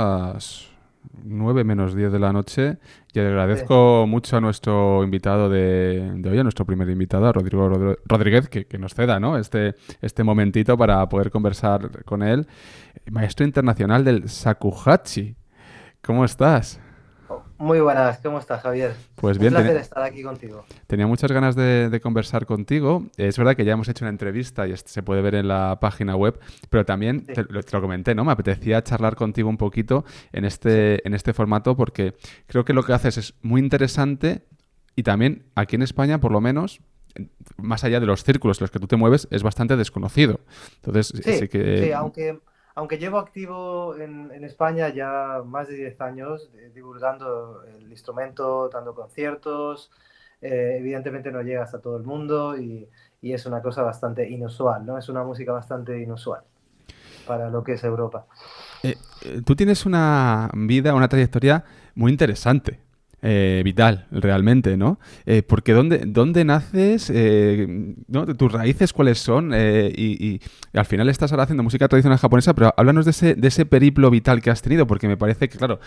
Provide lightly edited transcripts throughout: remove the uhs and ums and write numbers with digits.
las 9 menos 10 de la noche y le Sí. agradezco mucho a nuestro invitado de hoy, a nuestro primer invitado, a Rodrigo Rodríguez, que nos ceda, ¿no? Este momentito para poder conversar con él. Maestro internacional del shakuhachi. ¿Cómo estás? Muy buenas, ¿cómo estás, Javier? Pues Un bien, placer estar aquí contigo. tenía muchas ganas de conversar contigo. Es verdad que ya hemos hecho una entrevista y se puede ver en la página web, pero también Sí, te lo comenté, ¿no? Me apetecía charlar contigo un poquito sí, en este formato porque creo que lo que haces es muy interesante y también aquí en España, por lo menos, más allá de los círculos en los que tú te mueves, es bastante desconocido. Entonces, sí sí, que... sí, aunque llevo activo en España ya más de 10 años, divulgando el instrumento, dando conciertos, evidentemente no llega hasta todo el mundo y es una cosa bastante inusual, ¿no? Es una música bastante inusual para lo que es Europa. Tú tienes una vida, una trayectoria muy interesante, vital, realmente, ¿no? Porque ¿dónde naces? ¿No? ¿Tus raíces cuáles son? Y al final estás ahora haciendo música tradicional japonesa, pero háblanos de ese periplo vital que has tenido, porque me parece que, claro,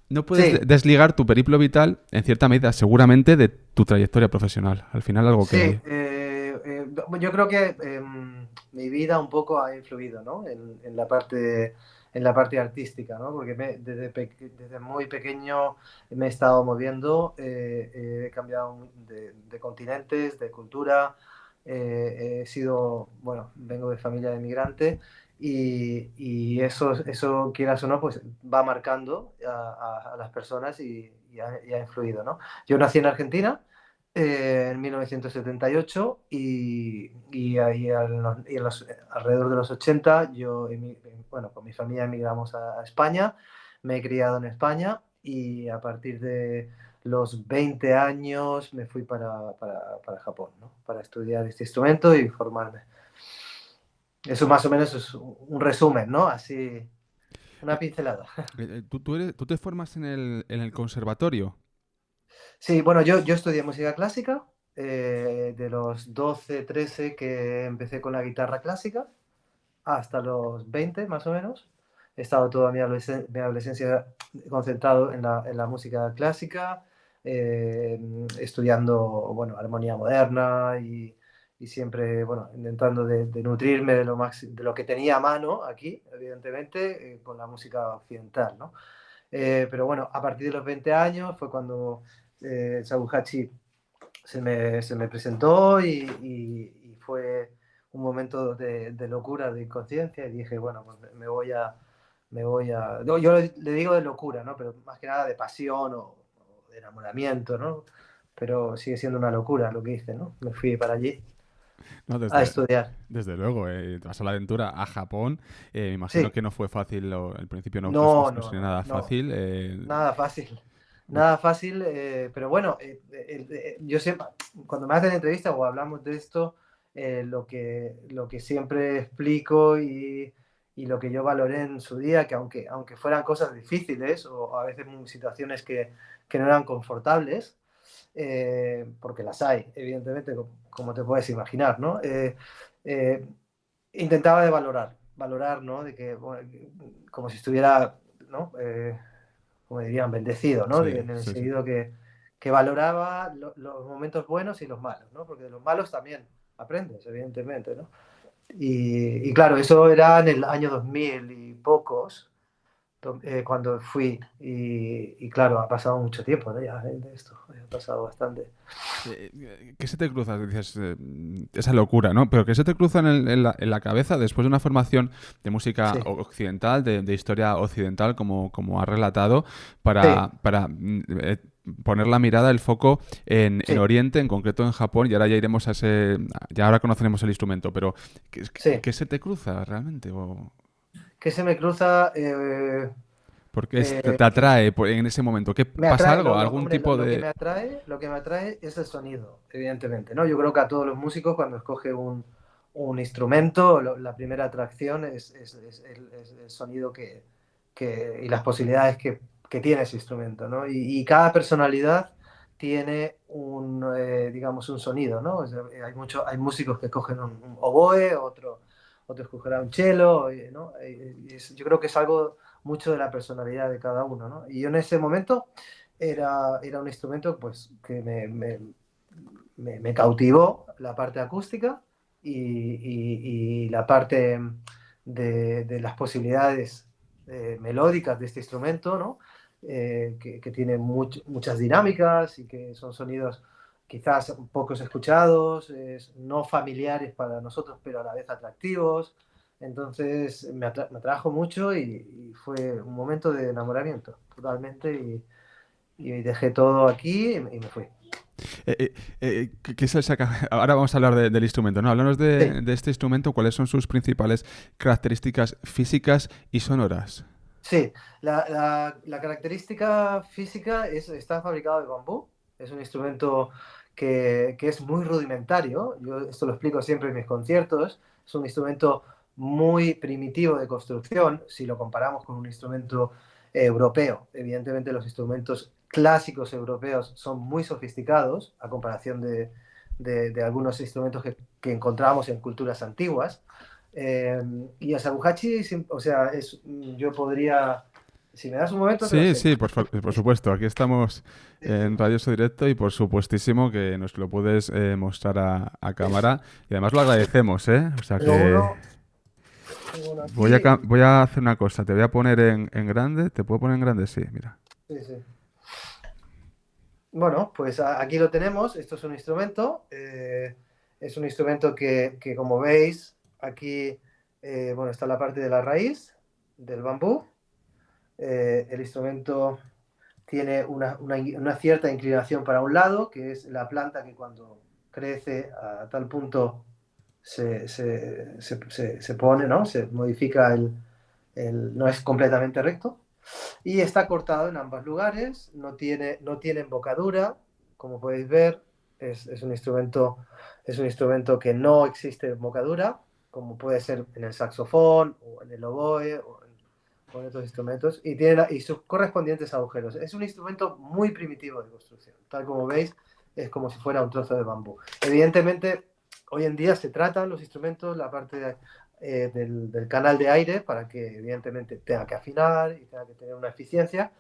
no puedes Sí, desligar tu periplo vital, en cierta medida, seguramente, de tu trayectoria profesional. Al final algo sí, queda ahí. yo creo que mi vida un poco ha influido, ¿no? En la parte artística, ¿no? Porque desde muy pequeño me he estado moviendo, he cambiado de continentes, de cultura, he sido, bueno, vengo de familia de inmigrante y eso, quieras o no, pues va marcando a las personas y ha influido, ¿no? Yo nací en Argentina en 1978 y ahí alrededor de los 80 bueno, con mi familia emigramos a España, me he criado en España y a partir de los 20 años me fui para Japón, ¿no? Para estudiar este instrumento y formarme. Eso más o menos es un resumen, ¿no? Así, una Eh, pincelada. ¿Tú te formas en el conservatorio? Sí, bueno, yo estudié música clásica, de los 12, 13 que empecé con la guitarra clásica hasta los 20 más o menos. He estado toda mi adolescencia concentrado en la música clásica, estudiando, bueno, armonía moderna y siempre, bueno, intentando de nutrirme de lo que tenía a mano aquí, evidentemente, con la música occidental, ¿no? Pero bueno, a partir de los 20 años fue cuando Shabuhachi se me presentó y fue un momento de locura, de inconsciencia y dije, bueno, pues no, yo le digo de locura, ¿no? Pero más que nada de pasión o de enamoramiento, ¿no? Pero sigue siendo una locura lo que hice, ¿no? Me fui para allí No, a estudiar. desde luego, te vas a la aventura a Japón. Me imagino Sí, que no fue fácil, el principio no, no no, sería no, nada no, fácil. nada fácil. Bu- Nada fácil, pero bueno, yo siempre, cuando me hacen entrevistas o hablamos de esto, lo que siempre explico y lo que yo valoré en su día, que aunque fueran cosas difíciles o a veces situaciones que no eran confortables, porque las hay, evidentemente, como te puedes imaginar, ¿no? Eh, intentaba de valorar, ¿no? De que, bueno, como si estuviera, ¿no? Como dirían, bendecido, ¿no? sí, En el sí, sí. sentido que valoraba los momentos buenos y los malos, ¿no? Porque de los malos también aprendes, evidentemente, ¿no? Y claro, eso era en el año 2000 y pocos, cuando fui, y claro, ha pasado mucho tiempo, ¿no? Ya de esto, ha pasado bastante. ¿Qué se te cruza? Dices, esa locura, ¿no? Pero ¿qué se te cruza en la cabeza después de una formación de música Sí, occidental, de historia occidental, como has relatado, sí, para poner la mirada, el foco en sí, Oriente, en concreto en Japón, y ahora ya iremos a ese... Ya ahora conoceremos el instrumento, pero sí. ¿qué se te cruza realmente? ¿Qué se me cruza? ¿Por qué Eh, te atrae en ese momento? ¿Qué Me pasa atrae, algo? ¿Algún hombre, tipo de...? lo que me atrae es el sonido, evidentemente, ¿no? Yo creo que a todos los músicos cuando escoge un instrumento, la primera atracción es el sonido y las posibilidades que tiene ese instrumento, ¿no? Y cada personalidad tiene digamos, un sonido, ¿no? O sea, hay músicos que cogen un oboe, otro escogerá un cello, ¿no? Yo creo que es algo mucho de la personalidad de cada uno, ¿no? Y yo en ese momento era un instrumento pues, que me cautivó la parte acústica y la parte de las posibilidades melódicas de este instrumento, ¿no? Que tiene muchas dinámicas y que son sonidos quizás pocos escuchados, no familiares para nosotros, pero a la vez atractivos. Entonces me atrajo mucho y fue un momento de enamoramiento totalmente y dejé todo aquí y me fui. ¿Qué se saca? Ahora vamos a hablar del instrumento, ¿no? Háblanos Sí, de este instrumento, ¿cuáles son sus principales características físicas y sonoras? sí. La característica física está fabricado de bambú. Es un instrumento que es muy rudimentario. Yo esto lo explico siempre en mis conciertos. Es un instrumento muy primitivo de construcción si lo comparamos con un instrumento europeo. Evidentemente los instrumentos clásicos europeos son muy sofisticados a comparación de algunos instrumentos que encontramos en culturas antiguas. Eh, y a Sabuhachi, o sea, yo podría, si me das un momento, te lo Sí, enseño. sí, por supuesto. Aquí estamos Sí, sí. en Radio Eso Directo y por supuestísimo que nos lo puedes mostrar a cámara. Y además lo agradecemos, ¿eh? O sea Tengo que uno, tengo uno aquí. voy a hacer una cosa. Te voy a poner en grande. ¿Te puedo poner en grande? Sí, mira. Sí, sí. Bueno, pues aquí lo tenemos. Esto es un instrumento. Es un instrumento que, como veis, aquí bueno, está la parte de la raíz del bambú. El instrumento tiene una cierta inclinación para un lado, que es la planta que cuando crece a tal punto se pone, ¿no? Se modifica no es completamente recto. Y está cortado en ambos lugares, no tiene embocadura, como podéis ver, es un instrumento que no existe embocadura, como puede ser en el saxofón o en el oboe o en otros instrumentos, y sus correspondientes agujeros. Es un instrumento muy primitivo de construcción, tal como veis, es como si fuera un trozo de bambú. Evidentemente, hoy en día se tratan los instrumentos, la parte del canal de aire para que evidentemente tenga que afinar y tenga que tener una eficiencia,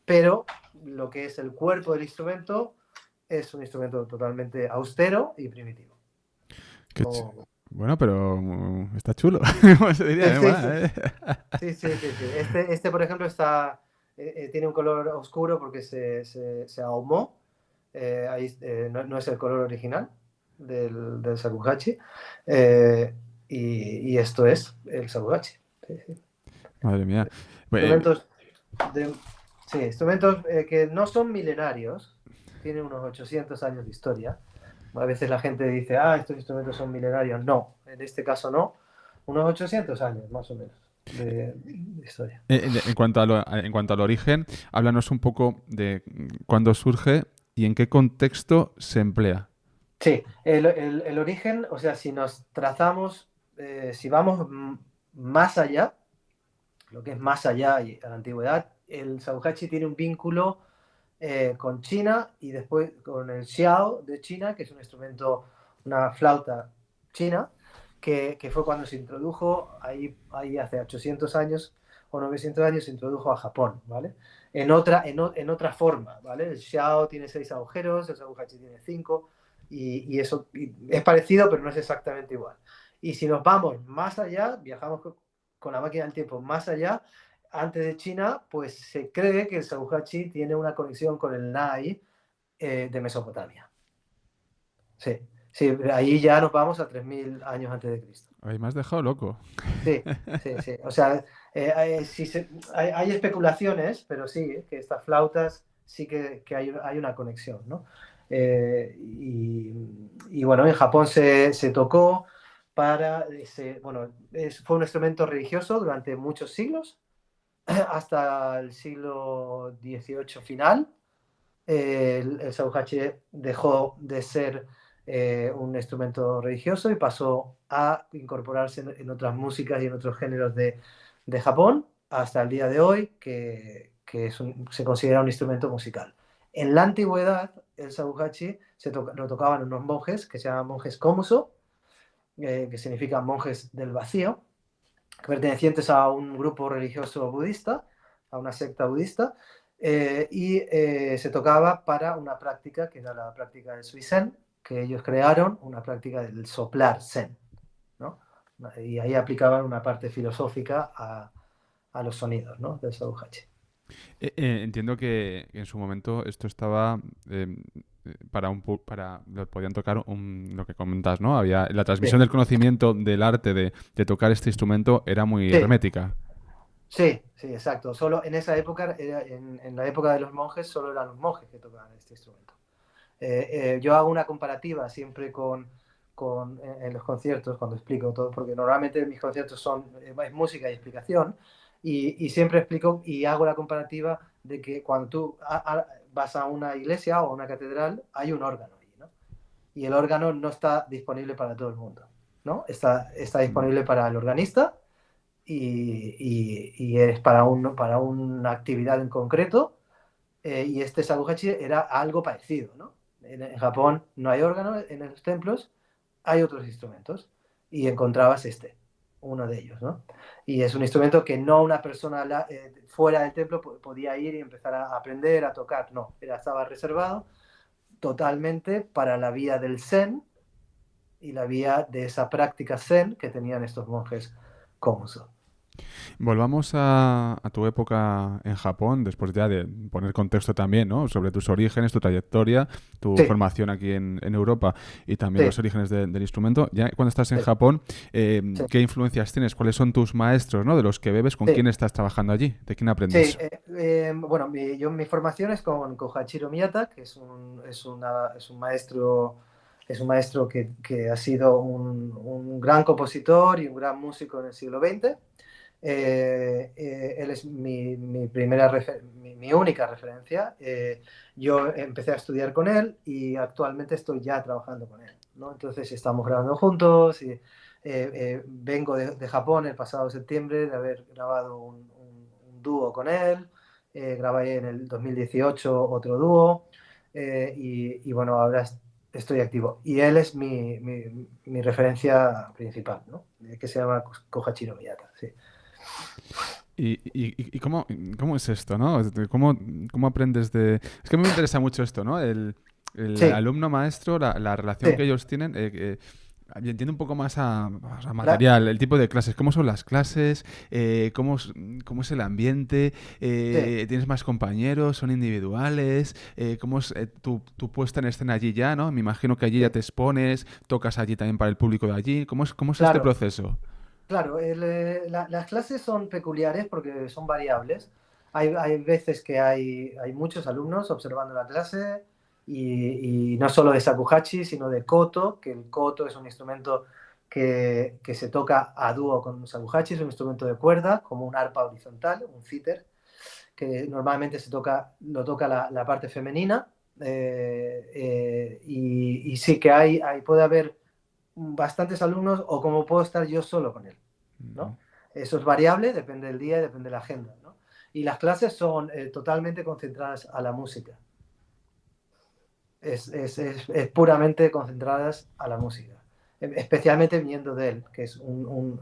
pero lo que es el cuerpo del instrumento es un instrumento totalmente austero y primitivo. Qué ch- Como... Bueno, pero está chulo. ¿Cómo se diría? Sí, sí, sí, ¿Eh? sí, sí, sí, sí. Por ejemplo, tiene un color oscuro porque se ahumó. Ahí, no es el color original del shakuhachi. Eh, y esto es el shakuhachi. Sí, sí. Madre mía. Eh, Instrumentos, de, sí, instrumentos que no son milenarios, tienen unos 800 años de historia. A veces la gente dice, estos instrumentos son milenarios. No, en este caso no. Unos 800 años, más o menos, de historia. en cuanto al origen, háblanos un poco de cuándo surge y en qué contexto se emplea. Sí, el origen, o sea, si nos trazamos, si vamos más allá, lo que es más allá y a la antigüedad, el Shakuhachi tiene un vínculo con China y después con el xiao de China, que es un instrumento, una flauta china, que fue cuando se introdujo ahí hace 800 años o 900 años, se introdujo a Japón, ¿vale? En otra forma, ¿vale? El xiao tiene 6 agujeros, el shakuhachi tiene 5 y eso es parecido, pero no es exactamente igual. Y si nos vamos más allá, viajamos con la máquina del tiempo más allá, antes de China, pues se cree que el Shakuhachi tiene una conexión con el Nai de Mesopotamia. Sí, sí, ahí ya nos vamos a 3000 años antes de Cristo. Ay, me has dejado loco. Sí, sí, sí. O sea, hay especulaciones, pero sí, que estas flautas sí que hay una conexión, ¿no? Y bueno, en Japón se tocó bueno, fue un instrumento religioso durante muchos siglos, hasta el siglo XVIII final. El shakuhachi dejó de ser un instrumento religioso y pasó a incorporarse en otras músicas y en otros géneros de Japón hasta el día de hoy, que se considera un instrumento musical. En la antigüedad, el shakuhachi lo tocaban unos monjes que se llaman monjes komuso, que significa monjes del vacío, pertenecientes a un grupo religioso budista, a una secta budista, y se tocaba para una práctica que era la práctica del Suizen, que ellos crearon, una práctica del soplar Zen, ¿no? Y ahí aplicaban una parte filosófica a los sonidos, ¿no? Del shakuhachi. Entiendo que en su momento esto estaba podían tocar lo que comentas, ¿no? Había la transmisión Sí, del conocimiento del arte de tocar este instrumento era muy sí, hermética. sí, sí, exacto. Solo en esa época, en la época de los monjes, solo eran los monjes que tocaban este instrumento. Yo hago una comparativa siempre en los conciertos, cuando explico todo, porque normalmente mis conciertos son es música y explicación, y siempre explico y hago la comparativa de que cuando tú vas a una iglesia o a una catedral, hay un órgano ahí, ¿no? Y el órgano no está disponible para todo el mundo, ¿no? Está Mm. disponible para el organista y es para una actividad en concreto, y este shakuhachi era algo parecido, ¿no? En Japón no hay órgano en los templos, hay otros instrumentos y encontrabas uno de ellos, ¿no? Y es un instrumento que no una persona fuera del templo podía ir y empezar a aprender a tocar, no, estaba reservado totalmente para la vía del Zen y la vía de esa práctica Zen que tenían estos monjes Komuso. Volvamos a tu época en Japón, después ya de poner contexto también, ¿no? Sobre tus orígenes, tu trayectoria, tu Sí, formación aquí en Europa y también sí, los orígenes del instrumento. Ya cuando estás en sí, Japón, sí. ¿qué influencias tienes? ¿Cuáles son tus maestros, ¿no? De los que bebes, ¿con Sí. quién estás trabajando allí? ¿De quién Sí, aprendes? bueno, mi formación es con Hachiro Miyata, que es un maestro que ha sido un gran compositor y un gran músico en el siglo XX. Él es mi única referencia. Yo empecé a estudiar con él y actualmente estoy ya trabajando con él, ¿no? Entonces estamos grabando juntos y vengo de Japón el pasado septiembre de haber grabado un dúo con él. Grabé en el 2018 otro dúo, y bueno, ahora estoy activo. Y él es mi referencia principal, ¿no? Que se llama Kohachiro Miyata, sí. ¿Y cómo es esto, ¿no? ¿Cómo aprendes de...? Es que a mí me interesa mucho esto, ¿no? El Sí, alumno-maestro, la relación que sí. ellos tienen. Entiendo un poco más a La- material, el tipo de clases. ¿Cómo son las clases? ¿Cómo es el ambiente? sí. ¿Tienes más compañeros? ¿Son individuales? ¿Cómo es tu puesta en escena allí ya, ¿no? Me imagino que allí ya Sí. te expones, tocas allí también para el público de allí. ¿Cómo es este Claro, proceso? claro. Las clases son peculiares porque son variables. Hay veces que hay muchos alumnos observando la clase y no solo de shakuhachi, sino de koto, que el koto es un instrumento que se toca a dúo con shakuhachi, es un instrumento de cuerda, como un arpa horizontal, un cítara, que normalmente lo toca la parte femenina, y sí que puede haber bastantes alumnos o como puedo estar yo solo con él, Ujú. ¿no? Eso es variable, depende del día y depende de la agenda, ¿no? Y las clases son totalmente concentradas a la música, es puramente concentradas a la música, especialmente viniendo de él, que es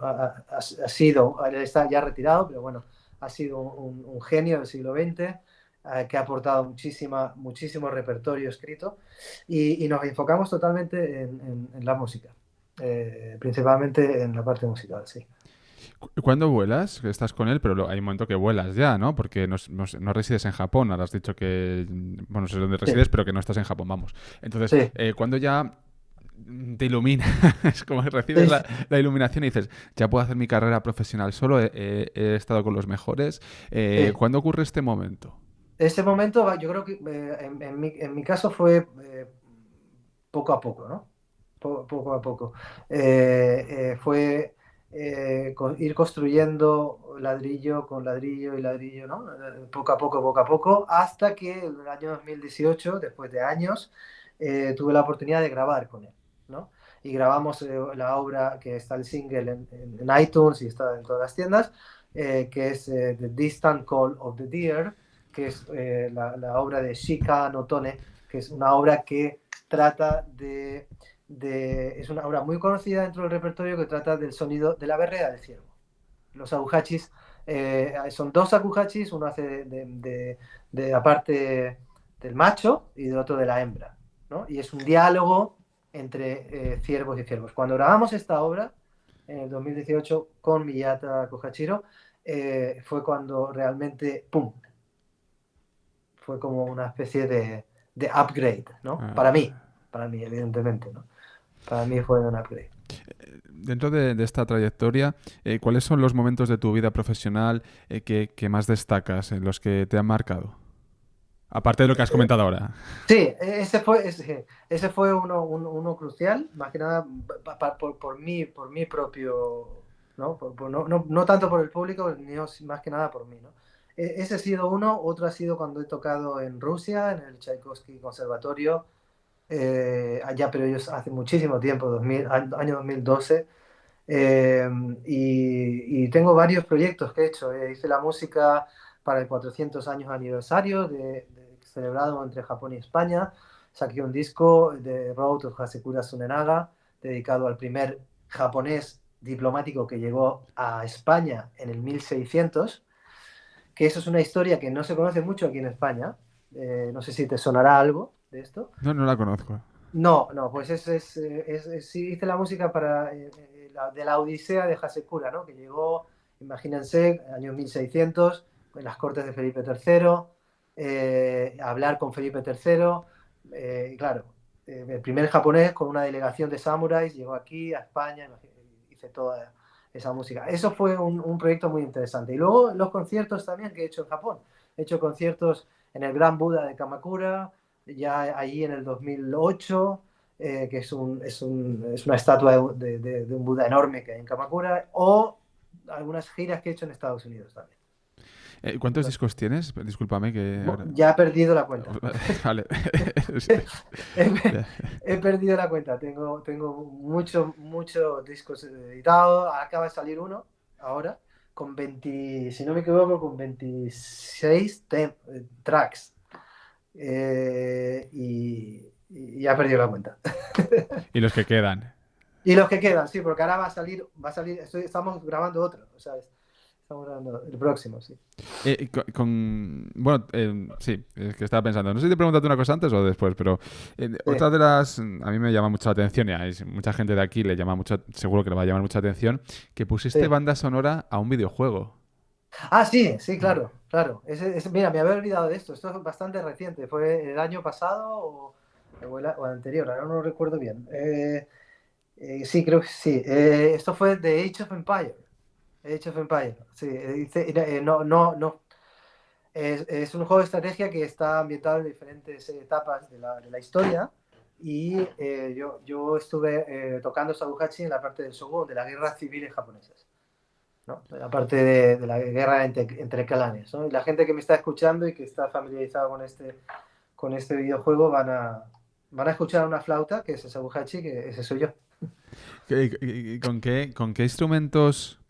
ha sido, él está ya retirado, pero bueno, ha sido un genio del siglo XX, que ha aportado muchísimo repertorio escrito, y nos enfocamos totalmente en la música, principalmente en la parte musical, sí. ¿Cuándo vuelas? Que estás con él, pero hay un momento que vuelas ya, ¿no? Porque no resides en Japón. Ahora has dicho que, bueno, no sé dónde Sí, resides, pero que no estás en Japón, vamos. Entonces, sí, ¿cuándo ya te ilumina? Es como que recibes sí, la iluminación y dices, ya puedo hacer mi carrera profesional solo, he estado con los mejores. sí. ¿Cuándo ocurre este momento? Ese momento, yo creo que en mi caso fue poco a poco, ¿no? Poco a poco. Fue ir construyendo ladrillo con ladrillo y ladrillo, ¿no? Poco a poco, hasta que en el año 2018, después de años, tuve la oportunidad de grabar con él, ¿no? Y grabamos la obra que está el single en iTunes y está en todas las tiendas, que es The Distant Call of the Deer, que es la obra de Shika no Tone, que es una obra que trata es una obra muy conocida dentro del repertorio que trata del sonido de la berrea del ciervo. Los aguachis Son dos shakuhachis, uno hace de la parte del macho y del otro de la hembra, ¿no? Y es un diálogo entre ciervos y ciervos. Cuando grabamos esta obra, en el 2018, con Miyata Kohachiro, fue cuando realmente, ¡pum!, fue como una especie de upgrade, ¿no? Ah, Para mí, evidentemente, ¿no? Para mí fue un upgrade. dentro de esta trayectoria, ¿cuáles son los momentos de tu vida profesional que más destacas, en los que te han marcado? Aparte de lo que has comentado ahora. Sí, ese fue uno crucial, más que nada por mi propio, ¿no? No tanto por el público, más que nada por mí, ¿no? Ese ha sido uno, otro ha sido cuando he tocado en Rusia, en el Tchaikovsky Conservatorio, allá, pero ellos hace muchísimo tiempo, año 2012, eh, y tengo varios proyectos que he hecho. Hice la música para el 400 años aniversario celebrado entre Japón y España. Saqué un disco de Road of Hasekura Tsunenaga dedicado al primer japonés diplomático que llegó a España en el 1600, que eso es una historia que no se conoce mucho aquí en España. No sé si te sonará algo de esto. No, no la conozco. No, no, pues sí, hice la música de la Odisea de Hasekura, ¿no? Que llegó, imagínense, año 1600, en las cortes de Felipe III, a hablar con Felipe III, y claro, el primer japonés con una delegación de samuráis llegó aquí a España, hice toda esa música. Eso fue un proyecto muy interesante. Y luego los conciertos también que he hecho en Japón. He hecho conciertos en el Gran Buda de Kamakura, ya allí en el 2008, que es una estatua de un Buda enorme que hay en Kamakura, o algunas giras que he hecho en Estados Unidos también. ¿Cuántos discos tienes? Discúlpame que ahora... Ya he perdido la cuenta. Vale. he, he perdido la cuenta. Tengo muchos discos editados. Acaba de salir uno ahora, con 20, si no me equivoco, con 26 tracks. Y ya he perdido la cuenta. Y los que quedan. Y los que quedan, sí, porque ahora estamos grabando otro, ¿sabes? Estamos grabando el próximo, sí. Bueno, sí, es que estaba pensando. No sé si te preguntaste una cosa antes o después, pero Sí, otra de las... A mí me llama mucho la atención y a mucha gente de aquí le llama mucho, seguro que le va a llamar mucha atención, que pusiste sí. banda sonora a un videojuego. Ah, sí, sí, claro, claro. Mira, me había olvidado de esto. Esto es bastante reciente. Fue el año pasado o el anterior, ahora no lo recuerdo bien. Sí, creo que sí. Esto fue de Age of Empire. Age of Empire. Sí, no. Es un juego de estrategia que está ambientado en diferentes etapas de la historia. Y yo estuve tocando Shakuhachi en la parte del Shogun, de las guerras civiles japonesas, ¿no? La parte de la guerra entre clanes, ¿no? Y la gente que me está escuchando y que está familiarizada con este videojuego van a escuchar una flauta, que es el Shakuhachi, que ese soy yo. ¿Con qué instrumentos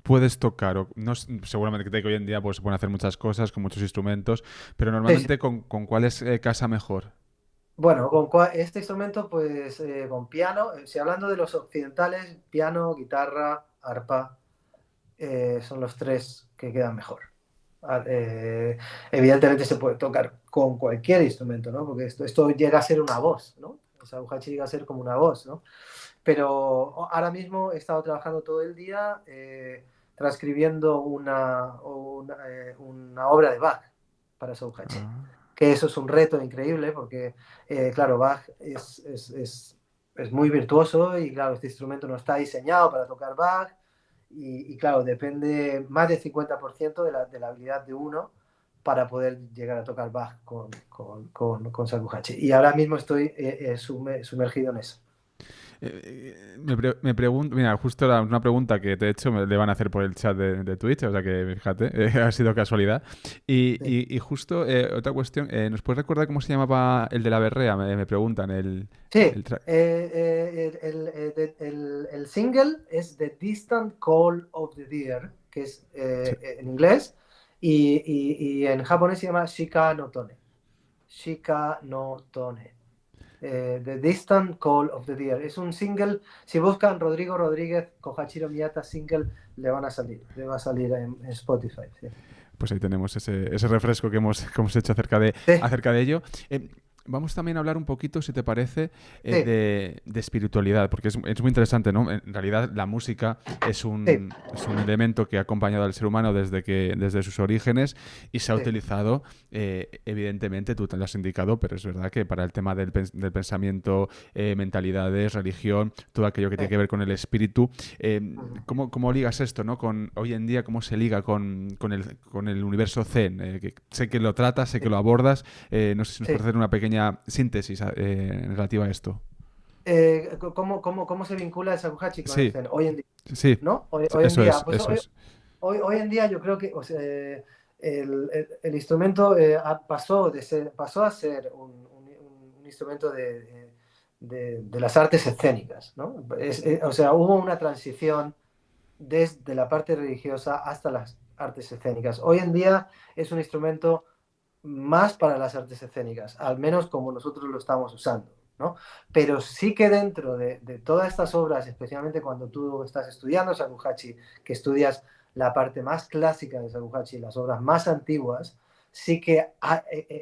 puedes tocar? No, seguramente que hoy en día pues, se pueden hacer muchas cosas con muchos instrumentos, pero Sí, sí. normalmente ¿con cuáles casa mejor? Bueno, este instrumento, pues con piano, si hablando de los occidentales, piano, guitarra, arpa, son los tres que quedan mejor. Ah, evidentemente se puede tocar con cualquier instrumento, ¿no? Porque esto llega a ser una voz, ¿no? O sea, Uhachi llega a ser como una voz, ¿no? Pero ahora mismo he estado trabajando todo el día transcribiendo una obra de Bach para Shakuhachi. Ah. Que eso es un reto increíble porque, claro, Bach es muy virtuoso y, claro, este instrumento no está diseñado para tocar Bach y claro, depende más del 50% de la habilidad de uno para poder llegar a tocar Bach con Shakuhachi. Y ahora mismo estoy sumergido en eso. Me pregunto, mira, justo era una pregunta que de hecho me le van a hacer por el chat de Twitch, o sea que fíjate, ha sido casualidad. Y, Sí. y- y justo otra cuestión, ¿nos puedes recordar cómo se llamaba el de la berrea? Me preguntan, Sí, el track. el single es The Distant Call of the Deer, que es Sí. en inglés, y en japonés se llama Shika no Tone. Shika no Tone. The Distant Call of the Deer. Es un single, si buscan Rodrigo Rodríguez Kohachiro Miyata single, le va a salir en Spotify. Sí. Pues ahí tenemos ese refresco que hemos hecho Sí, acerca de ello. Vamos también a hablar un poquito, si te parece, sí, de espiritualidad, porque es muy interesante, ¿no? En realidad la música sí, es un elemento que ha acompañado al ser humano desde sus orígenes y se ha sí. utilizado, evidentemente, tú te lo has indicado, pero es verdad que para el tema del pensamiento, mentalidades, religión, todo aquello que tiene Sí. que ver con el espíritu, Ujú. ¿cómo ligas esto, ¿no? Con hoy en día, cómo se liga con el universo Zen? Que sé que lo tratas, sé que Sí, lo abordas. No sé si nos puedes sí. hacer una pequeña síntesis relativa a esto. ¿Cómo se vincula el shakuhachi con el Sí, zen hoy en día? sí, ¿No? Hoy en eso día, es, pues eso es. hoy en día yo creo que o sea, el instrumento pasó a ser un instrumento de las artes escénicas, ¿no? O sea, hubo una transición desde la parte religiosa hasta las artes escénicas. Hoy en día es un instrumento más para las artes escénicas, al menos como nosotros lo estamos usando, ¿no? Pero sí que dentro de todas estas obras, especialmente cuando tú estás estudiando shakuhachi, que estudias la parte más clásica de shakuhachi, las obras más antiguas, sí que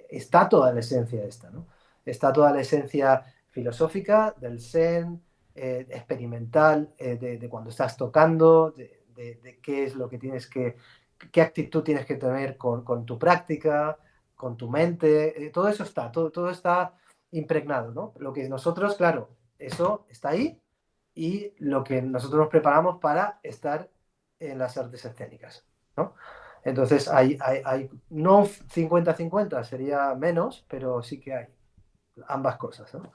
está toda la esencia esta, ¿no? Está toda la esencia filosófica del zen, experimental, de cuando estás tocando, de qué es lo que tienes qué actitud tienes que tener con tu práctica, con tu mente, todo eso está, todo está impregnado, ¿no? Lo que nosotros, claro, eso está ahí y lo que nosotros nos preparamos para estar en las artes escénicas, ¿no? Entonces hay no 50-50, sería menos, pero sí que hay ambas cosas, ¿no?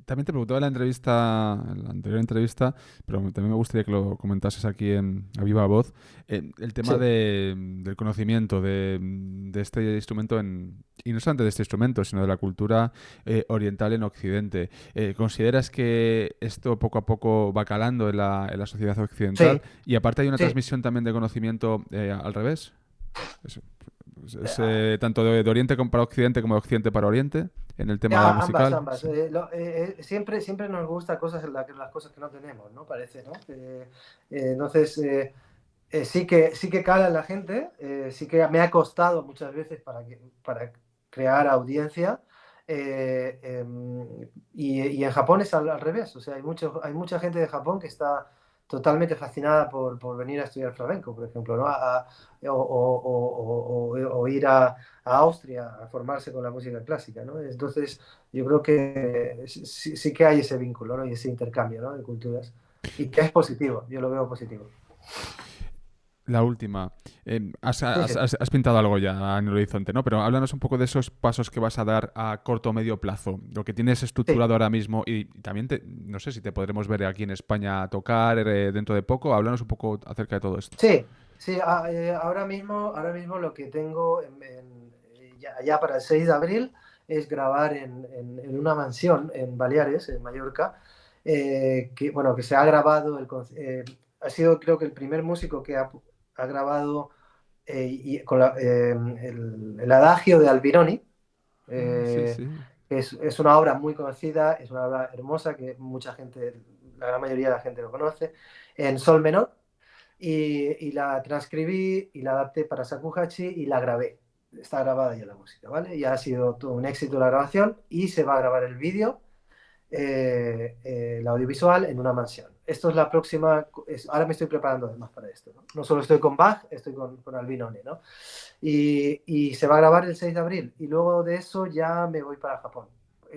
También te preguntaba en la anterior entrevista, pero también me gustaría que lo comentases aquí a viva voz, el tema Sí, del conocimiento de este instrumento, y no solamente de este instrumento, sino de la cultura oriental en Occidente. ¿Consideras que esto poco a poco va calando en la sociedad occidental? sí, Y aparte hay una sí. transmisión también de conocimiento al revés. Eso. Tanto de Oriente para Occidente como de Occidente para Oriente en el tema Ambas, musical. ambas. Sí. Siempre nos gusta las cosas que no tenemos, ¿no? Parece, ¿no? Entonces, sí que cala en la gente, sí que me ha costado muchas veces para crear audiencia. Y en Japón es al revés, o sea, hay mucha gente de Japón que está totalmente fascinada por venir a estudiar flamenco, por ejemplo, ¿no? O ir a Austria a formarse con la música clásica, ¿no? Entonces, yo creo que sí que hay ese vínculo, ¿no? Y ese intercambio, ¿no? De culturas. Y que es positivo, yo lo veo positivo. La última. Sí, sí. Has pintado algo ya en el horizonte, ¿no? Pero háblanos un poco de esos pasos que vas a dar a corto o medio plazo. Lo que tienes Sí, estructurado ahora mismo y también, no sé si te podremos ver aquí en España tocar dentro de poco. Háblanos un poco acerca de todo esto. sí, sí. Ahora mismo lo que tengo ya para el 6 de abril es grabar en una mansión en Baleares, en Mallorca, bueno, que se ha grabado, ha sido creo que el primer músico que ha grabado con el adagio de Albinoni. Ah, sí, eh, sí. es una obra muy conocida, es una obra hermosa que mucha gente, la gran mayoría de la gente lo conoce, en sol menor. Y la transcribí y la adapté para Shakuhachi y la grabé. Está grabada ya la música, ¿vale? Ya ha sido todo un éxito la grabación y se va a grabar el vídeo, el audiovisual en una mansión. Esto es la próxima, ahora me estoy preparando además para esto, ¿no? No solo estoy con Bach, estoy con Albinoni, ¿no? Y se va a grabar el 6 de abril y luego de eso ya me voy para Japón,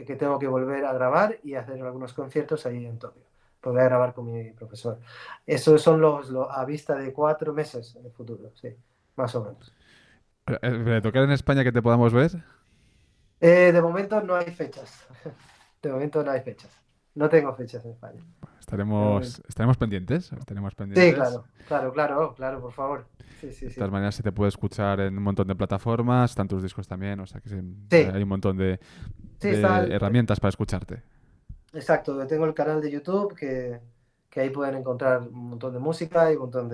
que tengo que volver a grabar y hacer algunos conciertos ahí en Tokio. Pues voy a grabar con mi profesor. Esos son a vista de 4 meses en el futuro, sí, más o menos. ¿Tocar en España que te podamos ver? De momento no hay fechas. De momento no hay fechas. No tengo fechas en España. De momento. Estaremos pendientes. Estaremos Sí, pendientes. claro, claro, claro, claro, por favor. Sí, sí, De sí. todas maneras, se te puede escuchar en un montón de plataformas, están tus discos también, o sea que Sí, hay un montón sí, está. de herramientas para escucharte. Exacto, tengo el canal de YouTube que ahí pueden encontrar un montón de música y un montón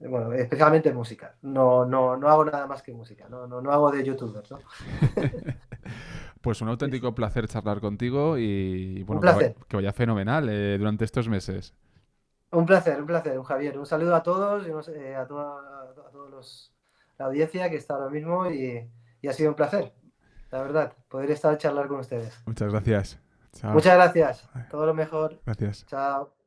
bueno, especialmente música. No hago nada más que música, no hago de youtuber, ¿no? Pues un Sí, auténtico sí. placer charlar contigo y Un bueno, placer, que vaya fenomenal durante estos meses. un placer, Javier. Un saludo a todos, y a todos la audiencia que está ahora mismo y ha sido un placer, la verdad, poder estar charlar con ustedes. Muchas gracias. Chao. Muchas gracias. Todo lo mejor. Gracias. Chao.